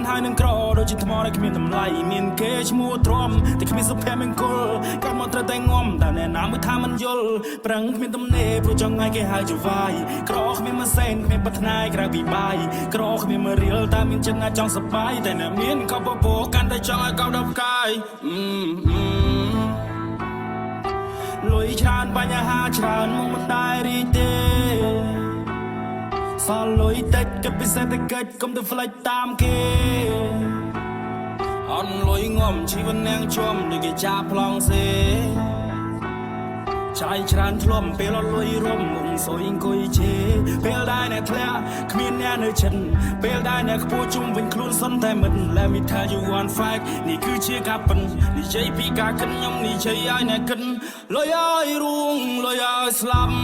ហើយនឹងក្រដូចជាថ្មដែលគ្មានតម្លៃមានគេឈ្មោះទ្រាំតែគ្មានសុភមង្គលកាត់មកត្រូវតែងំតែអ្នកណាមួយថាមិនយល់ប្រឹងគ្មានទំនេរព្រោះចង់ឲ្យគេហៅជាវាយក្រគ្មានម៉ាសែនគ្មានប្រាថ្នាក្រៅពីបាយក្រគ្មានមករៀលតែមានចិត្តណាចង់សប្បាយតែអ្នកមានក៏បបោកាន់តែចង់ឲ្យកោដល់ផ្កាយលុយច្រើនបញ្ហាច្រើនមកមិនដែររីទេសល់លុយតិចគិតពីសេដ្ឋកិច្ចកុំទៅផ្លេចតាមគេអត់លុយងំជីវិតនាងជុំដូចគេចាប់ប្លង់សេចាយច្រើនធ្លុំពេលអត់លុយរុំងសុយអង្គុយជេពេលដែរអ្នកធ្លាក់គ្មានអ្នកនៅចិនពេលដែរអ្នកខ្ពស់ជុំវិញខ្លួនសុនតែមិន Let me tell you one fact នេះគឺជាការពិននិយាយពីការគិនខ្ញុំនិយាយឲ្យអ្នកគិនលុយឲ្យរួងលុយឲ្យស្លាប់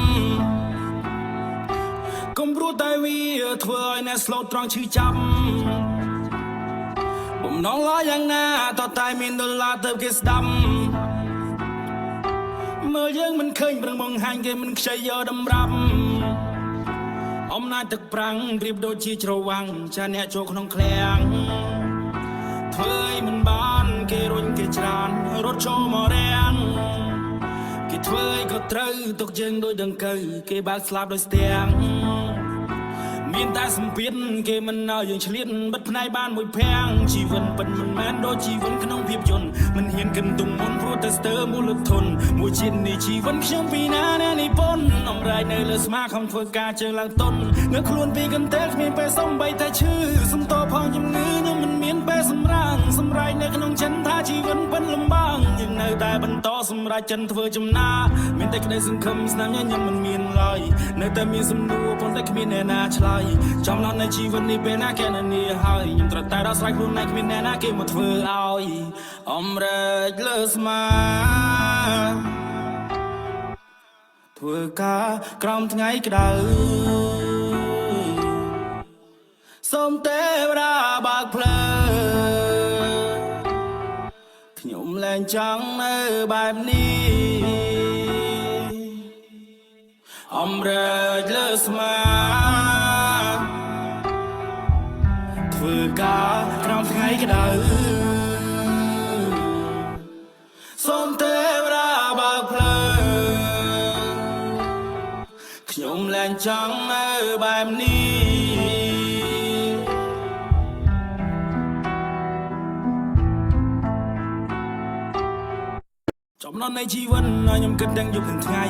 កុំព្រោះតែវាធ្វើឲ្យអ្នកស្លូតត្រង់ឈឺចាប់បំណងឡើយយ៉ាងណាតតែមានដុល្លារទៅគេស្ដាប់មើលយើងមិនឃើញប្រឹងបង្ហាញគេមិនខ្ចីយកតម្រាប់អំណាចទឹកប្រាំងប្រៀបដូចជាច្រវាំងចាអ្នកចូលក្នុងឃ្លាំងធ្វើឲ្យមិនបានគេរុញគេច្រានរត់ចូលមករាំងគេធ្វើឲ្យក៏ត្រូវទុកយើងដូចដង្កូវគេបើកស្លាប់ដោយស្ទាំងមានតែសម្ពាធគេមិនឲ្យយើងឆ្លៀតបិទផ្នែកបានមួយភាំងជីវិតពិតមិនមែនដូចជីវិតក្នុងភាពយន្តមិនហ៊ានគិនទុំមុនព្រោះតែស្ទើរមូលធនមួយជាតិនេះជីវិតខ្ញុំពីណាអ្នកនិពន្ធអំរែកនៅលើស្មាខំធ្វើការជើងឡើងតុននៅខ្លួនពីកន្ទែលគ្មានពេលសំបីតែឈឺសំតផងជំងឺខ្ញុំមិនមានពេលសម្រាងសម្រែកនៅក្នុងចិនថាជីវិតពិតលំបាកយើងនៅតែបន្តសម្រែកចិនធ្វើចំណាមានតែក្តីសង្ឃឹមស្នាមញញឹមមិនមានឡើយនៅតែមានសំណួរប៉ុន្តែគ្មានអ្នកណាឆ្លើយចំណាត់នៃជីវិតនេះពេលណាគេនាហើយខ្ញុំត្រូវតែដោះស្រាយខ្លួនឯងគ្មានអ្នកណាគេមកធ្វើឲ្យអំរែកលើស្មាធ្វើការក្រោមថ្ងៃក្តៅសូមទេវតាបើកផ្លូវខ្ញុំលែងចង់នៅបែបនេះអំរែកលើស្មាធ្វើការក្រោមថ្ងៃក្តៅសូមទេវតាបើកផ្លូវខ្ញុំលែងចង់នៅបែបនេះចំណត់នៃជីវិតខ្ញុំគិតទាំងយប់ទាំងថ្ងៃ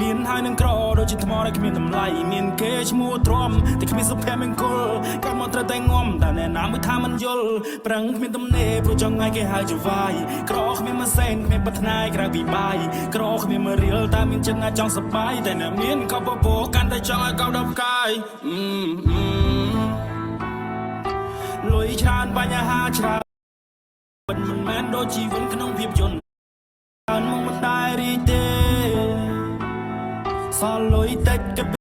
មានហើយនឹងក្រដូចជាថ្មដែលគ្មានតម្លៃមានគេឈ្មោះទ្រាំតែគ្មានសុភមង្គលកាត់មកត្រូវតែងំតែអ្នកណាមួយថាមិនយល់ប្រឹងគ្មានទំនេរព្រោះចង់ឲ្យគេហៅជាវាយក្រគ្មានម៉ាសែនគ្មានប្រាថ្នាក្រៅពីបាយក្រគ្មានមករៀលតែមានចិត្តណាចង់សប្បាយតែអ្នកមានក៏បបោកាន់តែចង់ឲ្យកោដល់ផ្កាយលុយច្រើនបញ្ហាច្រើនមិនមែនដូចជីវិតក្នុងភាពយន្តមកមិនដែររីទេសល់លុយតិចគិត